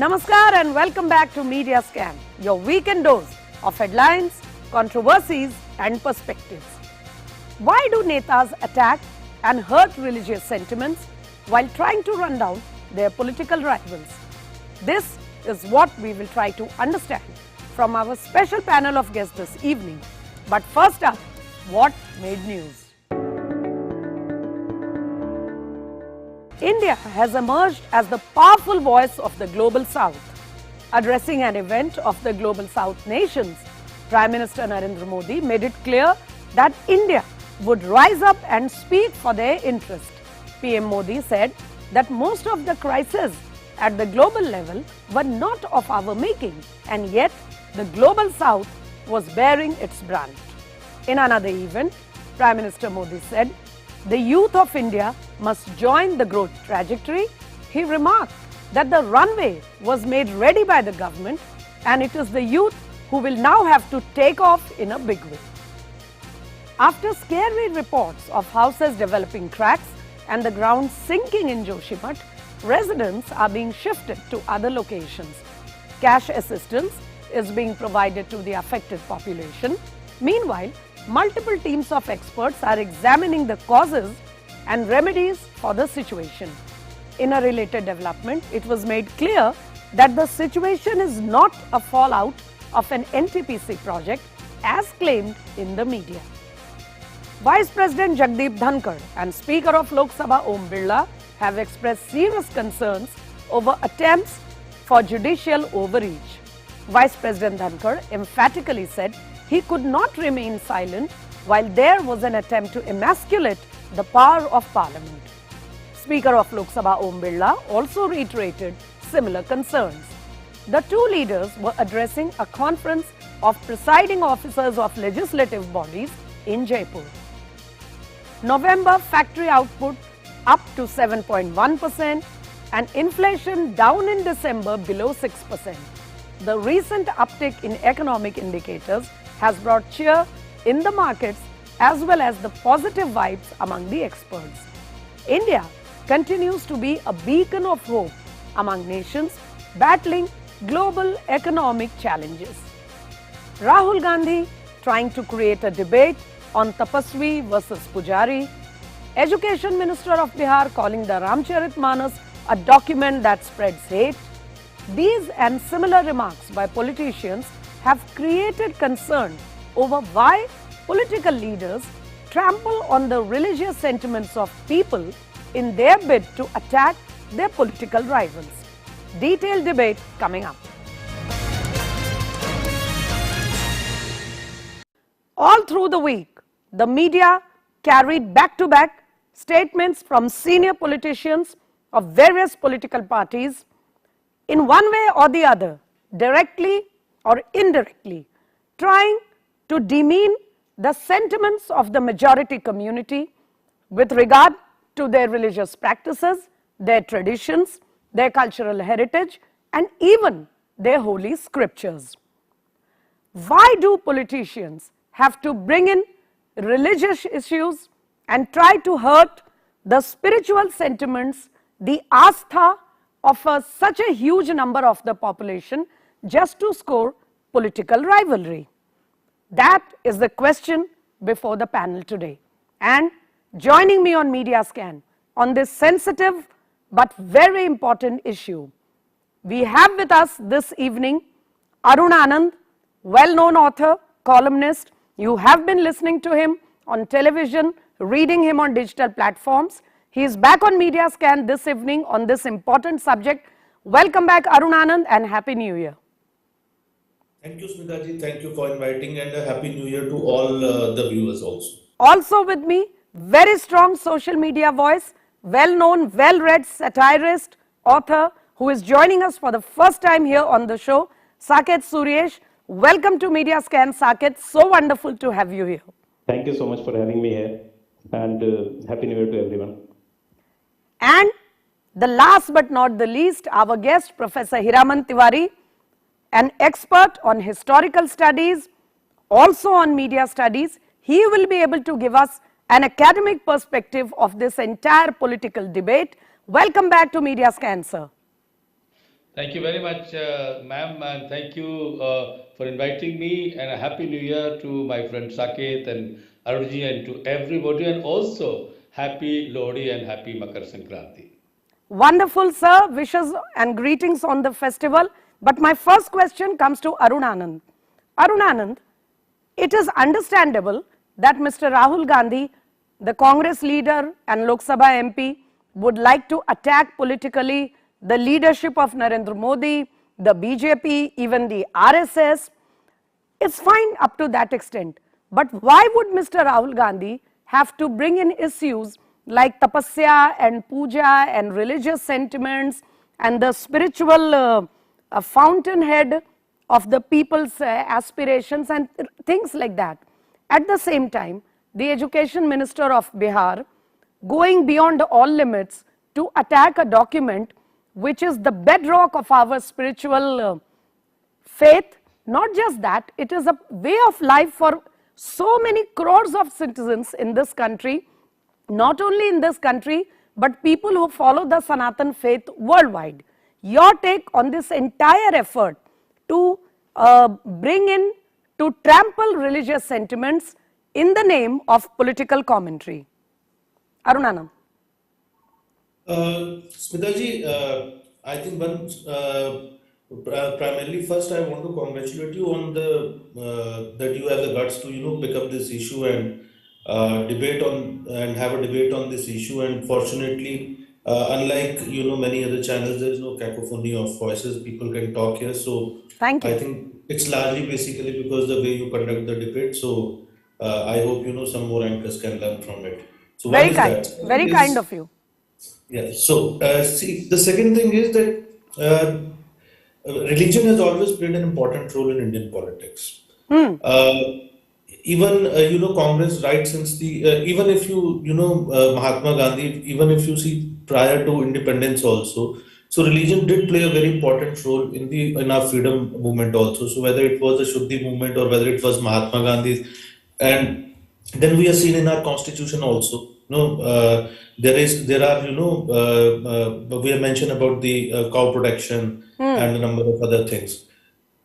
Namaskar and welcome back to Media Scan, your weekend dose of headlines, controversies and perspectives. Why do Netas attack and hurt religious sentiments while trying to run down their political rivals? This is what we will try to understand from our special panel of guests this evening. But first up, what made news? India has emerged as the powerful voice of the Global South. Addressing an event of the Global South nations, Prime Minister Narendra Modi made it clear that India would rise up and speak for their interest. PM Modi said that most of the crises at the global level were not of our making, and yet the Global South was bearing its brand. In another event, Prime Minister Modi said, the youth of India must join the growth trajectory. He remarked that the runway was made ready by the government and it is the youth who will now have to take off in a big way. After scary reports of houses developing cracks and the ground sinking in Joshimath, residents are being shifted to other locations. Cash assistance is being provided to the affected population. Meanwhile, multiple teams of experts are examining the causes and remedies for the situation. In a related development, it was made clear that the situation is not a fallout of an NTPC project as claimed in the media. Vice President Jagdeep Dhankar and Speaker of Lok Sabha Om Birla have expressed serious concerns over attempts for judicial overreach. Vice President Dhankar emphatically said he could not remain silent while there was an attempt to emasculate the power of Parliament. Speaker of Lok Sabha Om Birla also reiterated similar concerns. The two leaders were addressing a conference of presiding officers of legislative bodies in Jaipur. November factory output up to 7.1% and inflation down in December below 6%. The recent uptick in economic indicators has brought cheer in the markets as well as the positive vibes among the experts. India continues to be a beacon of hope among nations battling global economic challenges. Rahul Gandhi trying to create a debate on Tapaswi versus Pujari. Education Minister of Bihar calling the Ramcharitmanas a document that spreads hate. These and similar remarks by politicians have created concern over why political leaders trample on the religious sentiments of people in their bid to attack their political rivals. Detailed debate coming up. All through the week, the media carried back-to-back statements from senior politicians of various political parties in one way or the other, directly or indirectly, trying to demean the sentiments of the majority community with regard to their religious practices, their traditions, their cultural heritage, and even their holy scriptures. Why do politicians have to bring in religious issues and try to hurt the spiritual sentiments, the astha of such a huge number of the population just to score political rivalry? That is the question before the panel today. And joining me on Media Scan on this sensitive but very important issue, we have with us this evening Arun Anand, well-known author, columnist. You have been listening to him on television, reading him on digital platforms. He is back on Media Scan this evening on this important subject. Welcome back, Arun Anand, and Happy New Year. Thank you, Smita ji. Thank you for inviting, and a Happy New Year to all the viewers also. Also with me, very strong social media voice, well-known, well-read satirist, author, who is joining us for the first time here on the show, Saket Suresh. Welcome to Media Scan, Saket. So wonderful to have you here. Thank you so much for having me here, and Happy New Year to everyone. And the last but not the least, our guest, Professor Hiraman Tiwari, an expert on historical studies, also on media studies. He will be able to give us an academic perspective of this entire political debate. Welcome back to Media Scan, sir. Thank you very much, ma'am, and thank you for inviting me. And a happy New Year to my friend Saket and Arunji and to everybody, and also happy Lohri and happy Makar Sankranti. Wonderful, sir. Wishes and greetings on the festival. But my first question comes to Arun Anand. Arun Anand, it is understandable that Mr. Rahul Gandhi, the Congress leader and Lok Sabha MP, would like to attack politically the leadership of Narendra Modi, the BJP, even the RSS. It's fine up to that extent. But why would Mr. Rahul Gandhi have to bring in issues like tapasya and puja and religious sentiments and the spiritual fountainhead of the people's aspirations and things like that? At the same time, the Education Minister of Bihar going beyond all limits to attack a document which is the bedrock of our spiritual faith. Not just that, it is a way of life for so many crores of citizens in this country, not only in this country, but people who follow the Sanatan faith worldwide. Your take on this entire effort to bring in, to trample religious sentiments in the name of political commentary. Arunanam. Smitaji, I think primarily first I want to congratulate you on the that you have the guts to pick up this issue and debate on and have a debate on this issue. And fortunately, unlike many other channels, there is no cacophony of voices. People can talk here. So Thank you. I think it's largely basically because the way you conduct the debate. So I hope some more anchors can learn from it. So one Very is kind, that. very kind of you. Yeah. So, see, the second thing is that religion has always played an important role in Indian politics. Uh, even Congress, right since the even if Mahatma Gandhi, even if you see prior to independence also, so religion did play a very important role in our freedom movement also. So whether it was the Shuddhi movement or whether it was Mahatma Gandhi, and then we are seen in our constitution also. There are we have mentioned about the cow protection and a number of other things.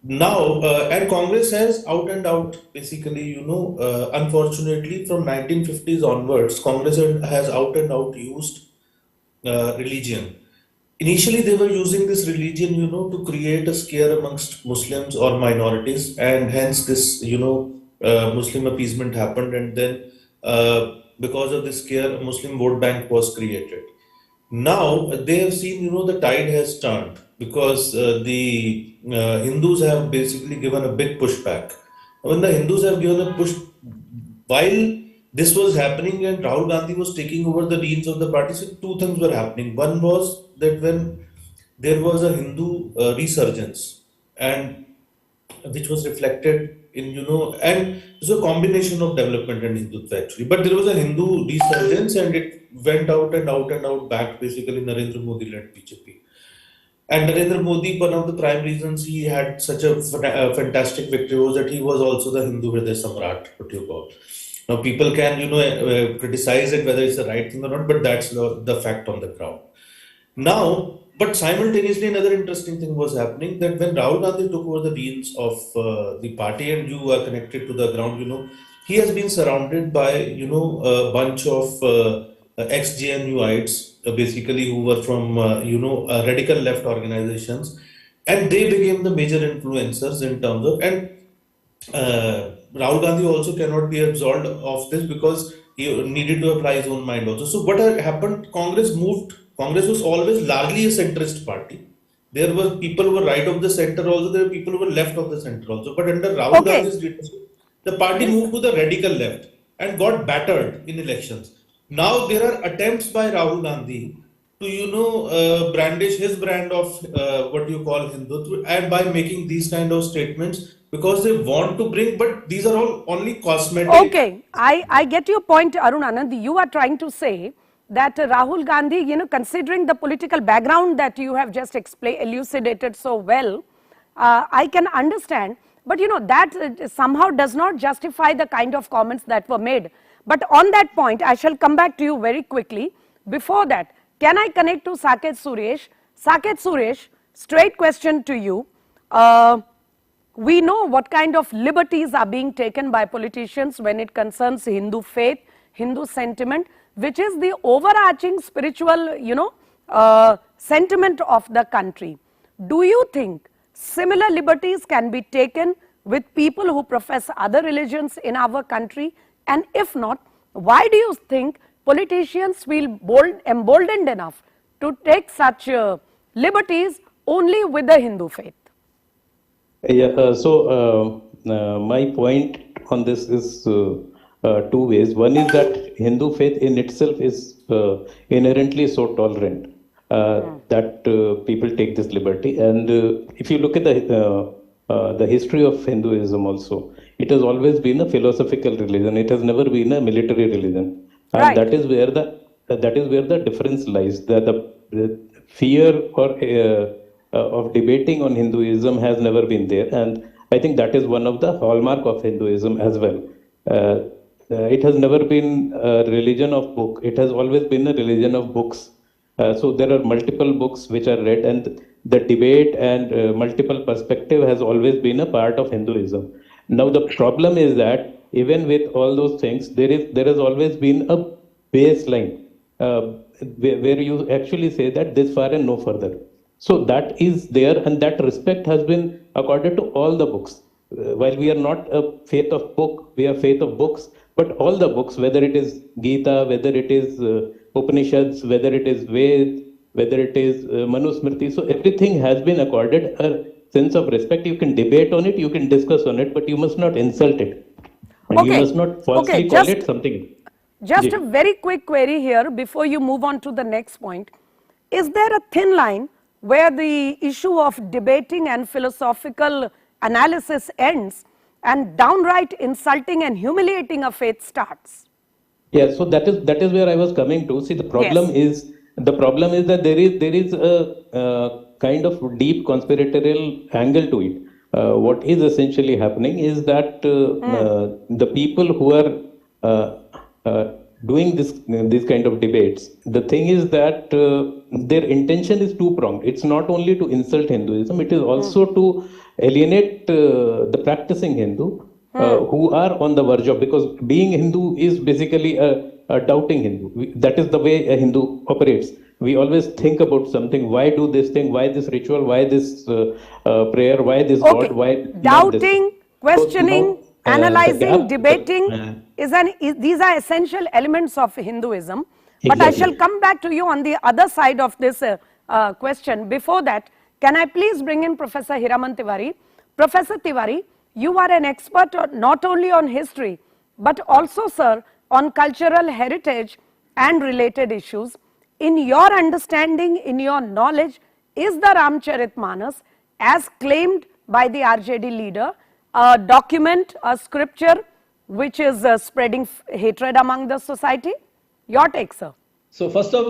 Now, and Congress has out and out, basically, unfortunately, from 1950s onwards, Congress has out and out used religion. Initially, they were using this religion, to create a scare amongst Muslims or minorities, and hence this, Muslim appeasement happened, and then because of this scare, a Muslim vote bank was created. Now they have seen, the tide has turned because the Hindus have basically given a big pushback. When the Hindus have given a push, while this was happening and Rahul Gandhi was taking over the reins of the party, so two things were happening. One was that when there was a Hindu resurgence, and which was reflected in, and it was a combination of development and Hindutva actually. But there was a Hindu resurgence and it went out and out and out back, basically Narendra Modi led BJP. And Narendra Modi, one of the prime reasons he had such a fantastic victory was that he was also the Hindu Hriday Samrat, what you call. Now people can, criticize it whether it's the right thing or not, but that's the fact on the ground. Now, but simultaneously, another interesting thing was happening that when Rahul Gandhi took over the reins of the party, and you are connected to the ground, he has been surrounded by, a bunch of ex-JNUites, basically who were from, radical left organizations, and they became the major influencers in terms of, and Rahul Gandhi also cannot be absolved of this because he needed to apply his own mind also. So what had happened? Congress was always largely a centrist party. There were people who were right of the center also. There were people who were left of the center also. But under Rahul Gandhi's leadership, the party moved to the radical left and got battered in elections. Now there are attempts by Rahul Gandhi to brandish his brand of what you call Hindutva, and by making these kind of statements because they want to bring, but these are all only cosmetic. Okay, I get your point, Arun Anand. You are trying to say that Rahul Gandhi, considering the political background that you have just elucidated so well, I can understand. But that somehow does not justify the kind of comments that were made. But on that point, I shall come back to you very quickly. Before that, can I connect to Saket Suresh? Saket Suresh, straight question to you. Uh, we know what kind of liberties are being taken by politicians when it concerns Hindu faith, Hindu sentiment, which is the overarching spiritual, sentiment of the country. Do you think similar liberties can be taken with people who profess other religions in our country? And if not, why do you think politicians feel emboldened enough to take such liberties only with the Hindu faith? Yeah, my point on this is two ways. One is that Hindu faith in itself is inherently so tolerant that people take this liberty. And if you look at the history of Hinduism also, it has always been a philosophical religion. It has never been a military religion, and Right. that is where the difference lies. The fear or of debating on Hinduism has never been there, and I think that is one of the hallmark of Hinduism as well. It has never been a religion of book. It has always been a religion of books. So there are multiple books which are read, and the debate and multiple perspective has always been a part of Hinduism. Now the problem is that even with all those things, there has always been a baseline where you actually say that this far and no further. So that is there, and that respect has been accorded to all the books. While we are not a faith of book, we are faith of books, but all the books, whether it is Gita, whether it is Upanishads, whether it is Ved, whether it is Manusmriti, so everything has been accorded a sense of respect. You can debate on it, you can discuss on it, but you must not insult it. And you Okay. must not falsely call it something. Just Yeah. a very quick query here before you move on to the next point. Is there a thin line where the issue of debating and philosophical analysis ends and downright insulting and humiliating a faith starts? Yeah, so that is where I was coming to. See, the problem is that there is a kind of deep conspiratorial angle to it. What is essentially happening is that the people who are doing this kind of debates, the thing is that their intention is two-pronged. It's not only to insult Hinduism, it is also to alienate the practicing Hindu who are on the verge of, because being Hindu is basically a doubting Hindu. That is the way a Hindu operates. We always think about something. Why do this thing? Why this ritual? Why this prayer? Why this Okay. God? Why not this? Doubting, questioning, So now, analyzing, the debating gap- these are essential elements of Hinduism. But I Exactly. shall come back to you on the other side of this question. Before that, can I please bring in Professor Hiraman Tiwari? Professor Tiwari, you are an expert not only on history, but also, sir, on cultural heritage and related issues. In your understanding, in your knowledge, is the Ramcharitmanas, as claimed by the RJD leader, a document, a scripture which is spreading hatred among the society? Your take, sir. So first of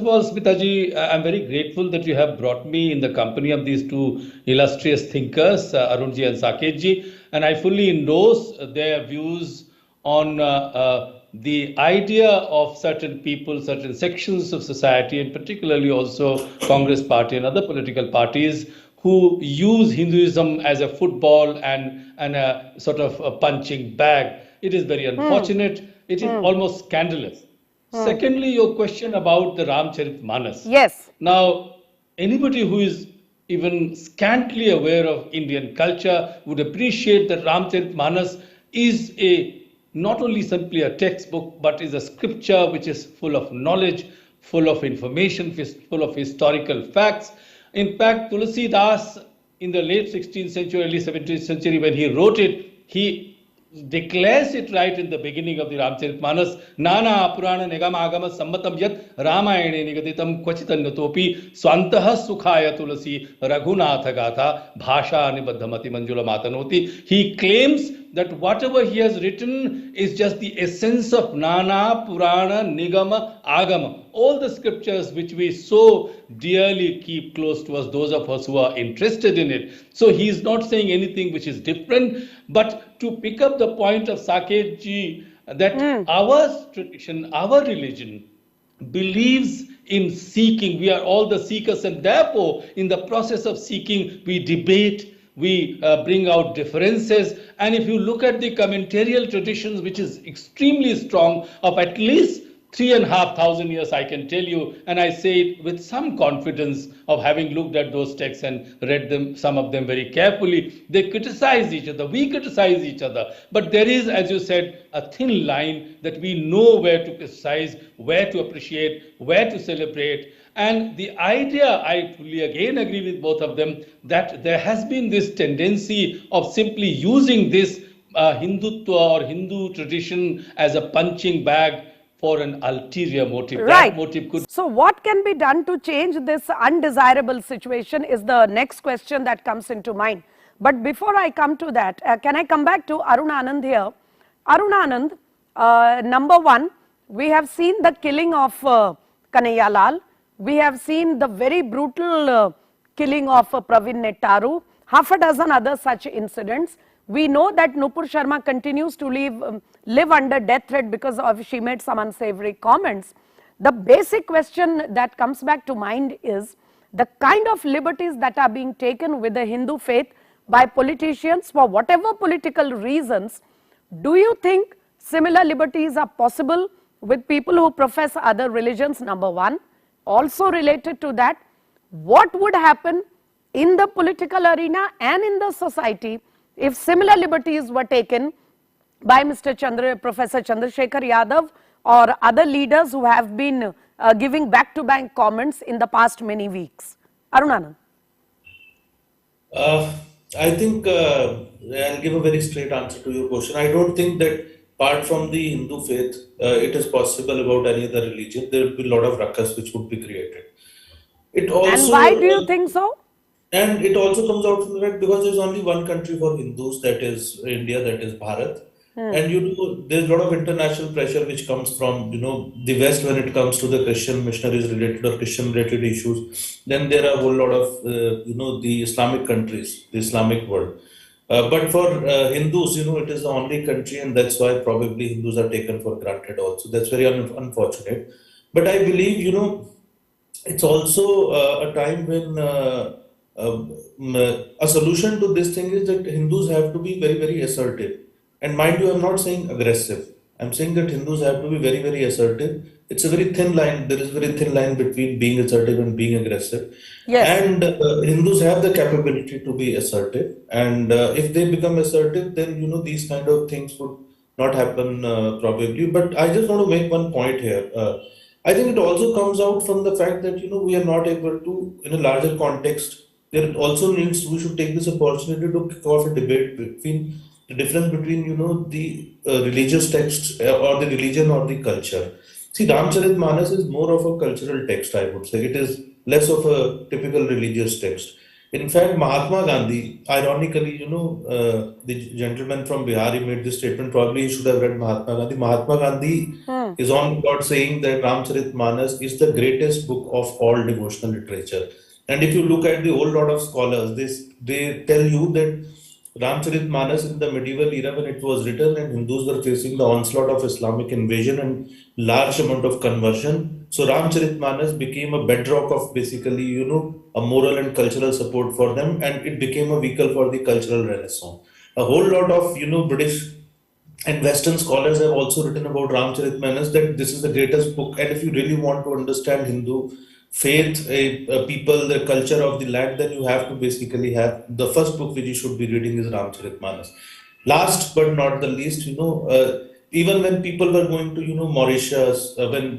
all, Smitaji, I'm very grateful that you have brought me in the company of these two illustrious thinkers, Arunji and Saketji, and I fully endorse their views on the idea of certain people, certain sections of society, and particularly also Congress party and other political parties who use Hinduism as a football and a sort of a punching bag. It is very unfortunate. It is almost scandalous. Secondly, your question about the Ramcharitmanas. Yes. Now, anybody who is even scantily aware of Indian culture would appreciate that Ramcharitmanas is not only simply a textbook, but is a scripture which is full of knowledge, full of information, full of historical facts. In fact, Tulsi Das, in the late 16th century, early 17th century, when he wrote it, he declares it right in the beginning of the Ramcharitmanas. Nana Purana Nigama Agama Sammatam Yat Ramayane Nigaditam Kwachitannatopi Swantaha Sukhaya Tulasi Raghunatha Gatha Bhasha Nibaddhamati Manjula Matanoti. He claims that whatever he has written is just the essence of Nana Purana Nigama Agama. All the scriptures which we so dearly keep close to us, those of us who are interested in it. So he is not saying anything which is different, but to pick up the point of Saket ji, that our tradition, our religion believes in seeking. We are all the seekers, and therefore, in the process of seeking, we debate, we bring out differences. And if you look at the commentarial traditions, which is extremely strong, of at least 3,500 years, I can tell you, and I say it with some confidence of having looked at those texts and read them, some of them very carefully. They criticize each other, we criticize each other, but there is, as you said, a thin line that we know where to criticize, where to appreciate, where to celebrate. And the idea, I fully again agree with both of them, that there has been this tendency of simply using this Hindutva or Hindu tradition as a punching bag for an ulterior motive. Right. That motive could. So what can be done to change this undesirable situation is the next question that comes into mind. But before I come to that, can I come back to Arun Anand here? Arun Anand, number one, we have seen the killing of Kanhaiya Lal. We have seen the very brutal killing of Praveen Nettaru, half a dozen other such incidents. We know that Nupur Sharma continues to live under death threat because of she made some unsavory comments. The basic question that comes back to mind is the kind of liberties that are being taken with the Hindu faith by politicians for whatever political reasons. Do you think similar liberties are possible with people who profess other religions, number one? Also related to that, what would happen in the political arena and in the society if similar liberties were taken by Professor Chandrasekhar Yadav or other leaders who have been giving back-to-back comments in the past many weeks? Arun Anand. I think I'll give a very straight answer to your question. I don't think that apart from the Hindu faith, it is possible about any other religion. There will be a lot of ruckus which would be created. It also, and why do you think so? And it also comes out from the fact because there's only one country for Hindus, that is India, that is Bharat. And there's a lot of international pressure which comes from, the West when it comes to the Christian missionaries related or Christian related issues. Then there are a whole lot of, the Islamic countries, the Islamic world. But for Hindus, it is the only country, and that's why probably Hindus are taken for granted also. That's very unfortunate. But I believe, it's also a time when a solution to this thing is that Hindus have to be very, very assertive. And mind you, I'm not saying aggressive. I'm saying that Hindus have to be very, very assertive. It's a very thin line. There is a very thin line between being assertive and being aggressive. Yes. And Hindus have the capability to be assertive. And if they become assertive, then, these kind of things would not happen probably. But I just want to make one point here. I think it also comes out from the fact that, we are not able to, in a larger context, there also needs, we should take this opportunity to kick off a debate between the difference between, the religious texts or the religion or the culture. See, Ramcharitmanas is more of a cultural text, I would say. It is less of a typical religious text. In fact, Mahatma Gandhi, ironically, the gentleman from Bihar, he made this statement, probably he should have read Mahatma Gandhi. Mahatma Gandhi is on record saying that Ramcharitmanas is the greatest book of all devotional literature. And if you look at the whole lot of scholars, they tell you that Ramcharitmanas in the medieval era when it was written and Hindus were facing the onslaught of Islamic invasion and large amount of conversion. So Ramcharitmanas became a bedrock of basically, a moral and cultural support for them, and it became a vehicle for the cultural renaissance. A whole lot of, British and Western scholars have also written about Ramcharitmanas that this is the greatest book. And if you really want to understand Hindu faith, people, the culture of the land, then you have to basically have the first book which you should be reading is Ramcharitmanas. Last but not the least, even when people were going to, Mauritius, when,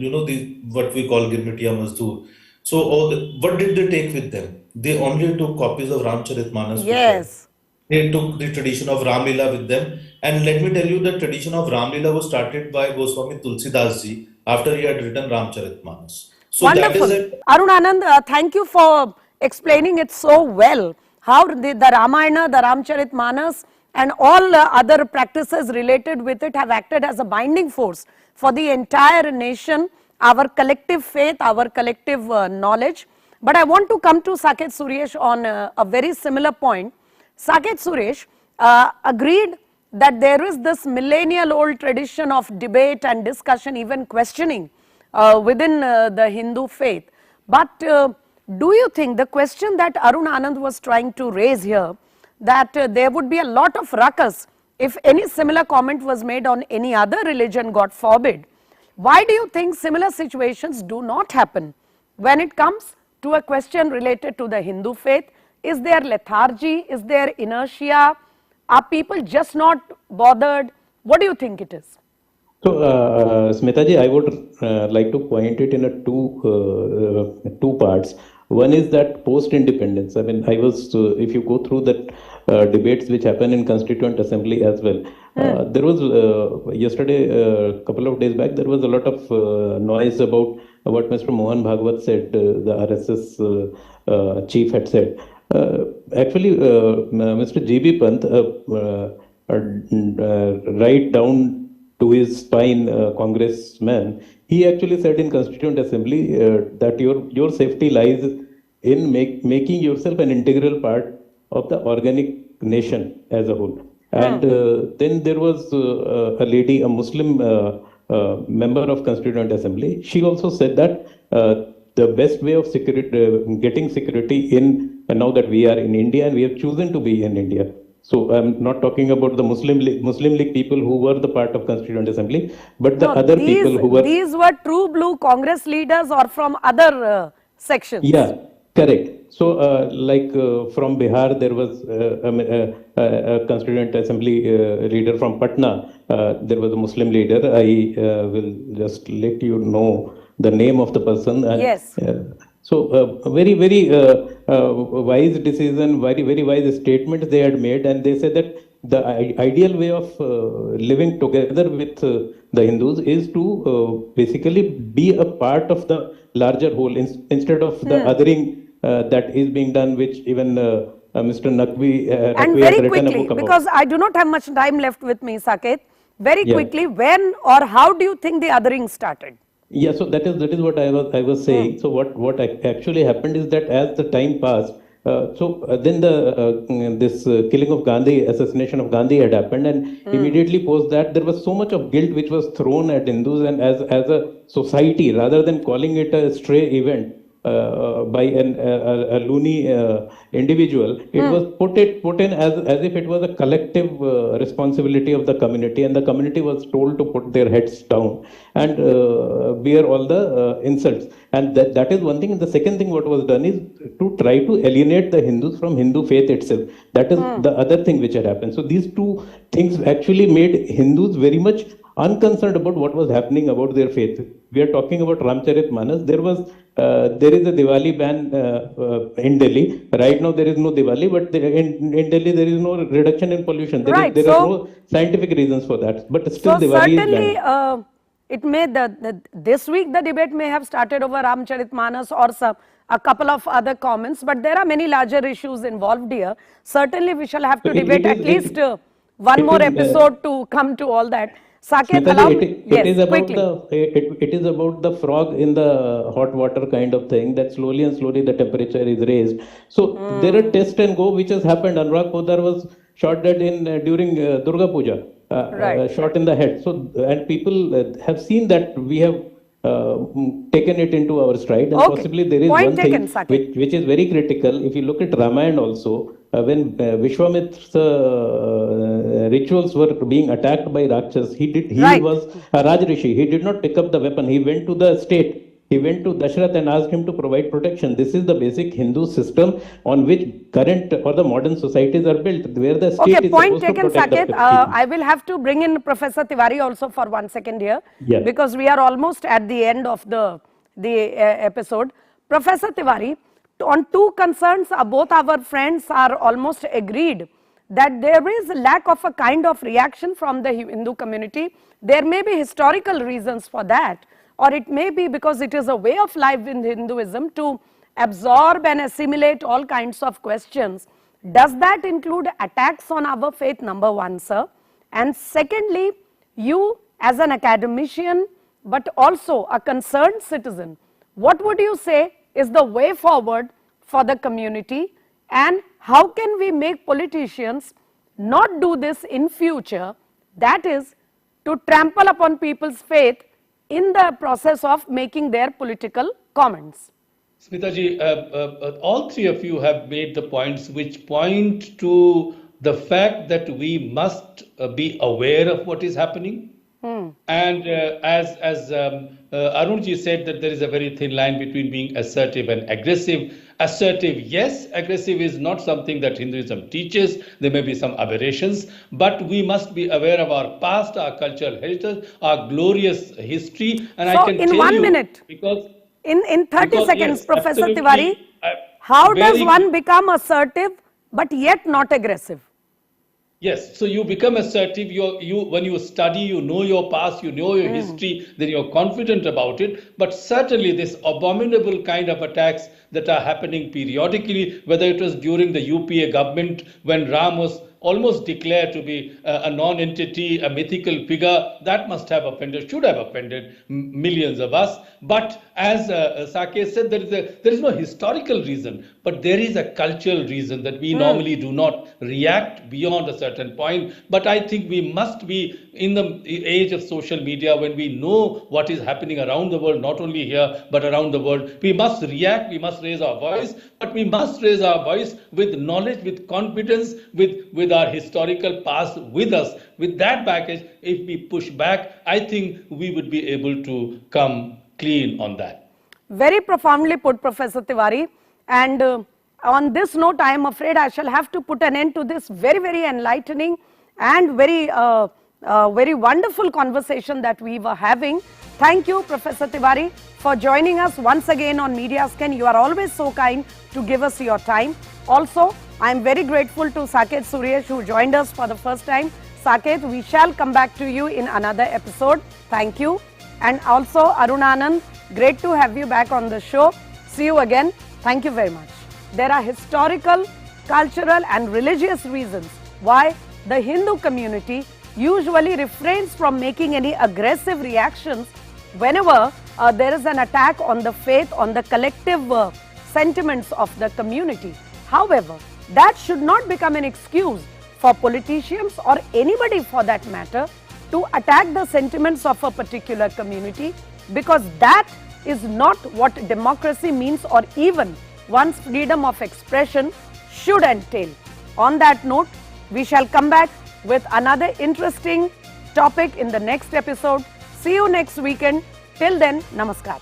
what we call Girmitiya Mazdoor. So what did they take with them? They only took copies of Ramcharitmanas. Yes. They took the tradition of Ramlila with them. And let me tell you, the tradition of Ramlila was started by Goswami Tulsidas ji after he had written Ramcharitmanas. So wonderful. Arun Anand, thank you for explaining it so well. How the Ramayana, the Ramcharitmanas and all other practices related with it have acted as a binding force for the entire nation, our collective faith, our collective knowledge. But I want to come to Saket Suresh on a very similar point. Saket Suresh agreed that there is this millennial old tradition of debate and discussion, even questioning within the Hindu faith. But do you think the question that Arun Anand was trying to raise here, that there would be a lot of ruckus if any similar comment was made on any other religion, God forbid? Why do you think similar situations do not happen when it comes to a question related to the Hindu faith? Is there lethargy? Is there inertia? Are people just not bothered? What do you think it is? So, Smitaji, I would like to point it in a two parts. One is that post-independence. I mean, if you go through that debates which happen in Constituent Assembly as well, there was yesterday, a couple of days back, there was a lot of noise about what Mr. Mohan Bhagwat said, the RSS chief had said. Actually, Mr. G.B. Pant, right down to his spine congressman, he actually said in Constituent Assembly that your safety lies in making yourself an integral part of the organic nation as a whole. And then there was a lady, a Muslim member of Constituent Assembly. She also said that the best way of getting security in, and now that we are in India and we have chosen to be in India. So I'm not talking about the Muslim League people who were the part of Constituent Assembly, but the other people who were... These were true blue Congress leaders or from other sections? Yeah, correct. So like from Bihar, there was a Constituent Assembly leader from Patna. There was a Muslim leader. I will just let you know the name of the person. Yes. So very, very wise decision, very wise statements they had made, and they said that the ideal way of living together with the Hindus is to basically be a part of the larger whole instead of the othering that is being done, which even Mr. Naqvi and very quickly, because I do not have much time left with me, Saket, very quickly, when or how do you think the othering started? Yeah, so that is what I was saying. So what actually happened is that as the time passed, then this killing of Gandhi, assassination of Gandhi had happened, and immediately post that there was so much of guilt which was thrown at Hindus, and as a society, rather than calling it a stray event by a loony individual, it was put in as if it was a collective responsibility of the community, and the community was told to put their heads down and bear all the insults. And that is one thing. And the second thing what was done is to try to alienate the Hindus from Hindu faith itself. That is the other thing which had happened. So these two things actually made Hindus very much unconcerned about what was happening about their faith. We are talking about Ramcharitmanas. There is a Diwali ban in Delhi. Right now there is no Diwali, but in Delhi there is no reduction in pollution. There are no scientific reasons for that. But still Diwali is banned. It may this week the debate may have started over Ramcharitmanas or a couple of other comments, but there are many larger issues involved here. Certainly we shall have to debate at least one more episode to come to all that. Saket, it is about the frog in the hot water kind of thing, that slowly and slowly the temperature is raised. So there are test and go which has happened. Anurag Podar was shot dead during Durga Puja, shot in the head. So and people have seen that we have taken it into our stride, and possibly there is one thing which is very critical. If you look at Ramayana also, when Vishwamitra's rituals were being attacked by Rakshas, he was a Raj Rishi. He did not pick up the weapon. He went to the state. He went to Dashrath and asked him to provide protection. This is the basic Hindu system on which current or the modern societies are built, where the state is point supposed taken, to protect Saket. I will have to bring in Professor Tiwari also for 1 second here, because we are almost at the end of the episode. Professor Tiwari, on two concerns, both our friends are almost agreed that there is a lack of a kind of reaction from the Hindu community. There may be historical reasons for that, or it may be because it is a way of life in Hinduism to absorb and assimilate all kinds of questions. Does that include attacks on our faith, number one, sir? And secondly, you as an academician, but also a concerned citizen, what would you say is the way forward for the community, and how can we make politicians not do this in future, that is to trample upon people's faith in the process of making their political comments. Smitaji, all three of you have made the points which point to the fact that we must be aware of what is happening. And as Arunji said, that there is a very thin line between being assertive and aggressive. Assertive, yes, aggressive is not something that Hinduism teaches. There may be some aberrations, but we must be aware of our past, our cultural heritage, our glorious history. And So I can in tell 1 you, minute, because in 30 because, seconds, yes, Professor absolutely, Tiwari, how does very one become assertive but yet not aggressive? Yes, so you become assertive. You when you study, you know your past, you know your history, then you're confident about it. But certainly, this abominable kind of attacks that are happening periodically, whether it was during the UPA government when Ram was almost declared to be a non-entity, a mythical figure, that must have offended, should have offended millions of us. But as Sake said, there is no historical reason, but there is a cultural reason that we normally do not react beyond a certain point. But I think we must be in the age of social media, when we know what is happening around the world, not only here, but around the world. We must react, we must raise our voice, but we must raise our voice with knowledge, with confidence, with our historical past with us. With that baggage, if we push back, I think we would be able to come clean on that. Very profoundly put, Professor Tiwari. And on this note, I am afraid I shall have to put an end to this very, very enlightening and very wonderful conversation that we were having. Thank you, Professor Tiwari, for joining us once again on Media Scan. You are always so kind to give us your time. Also, I am very grateful to Saket Suresh, who joined us for the first time. Saket, we shall come back to you in another episode. Thank you. And also, Arun Anand, great to have you back on the show. See you again. Thank you very much. There are historical, cultural and religious reasons why the Hindu community usually refrains from making any aggressive reactions whenever there is an attack on the faith, on the collective sentiments of the community. However, that should not become an excuse for politicians or anybody for that matter to attack the sentiments of a particular community, because that is not what democracy means, or even one's freedom of expression should entail. On that note, we shall come back with another interesting topic in the next episode. See you next weekend. Till then, namaskar.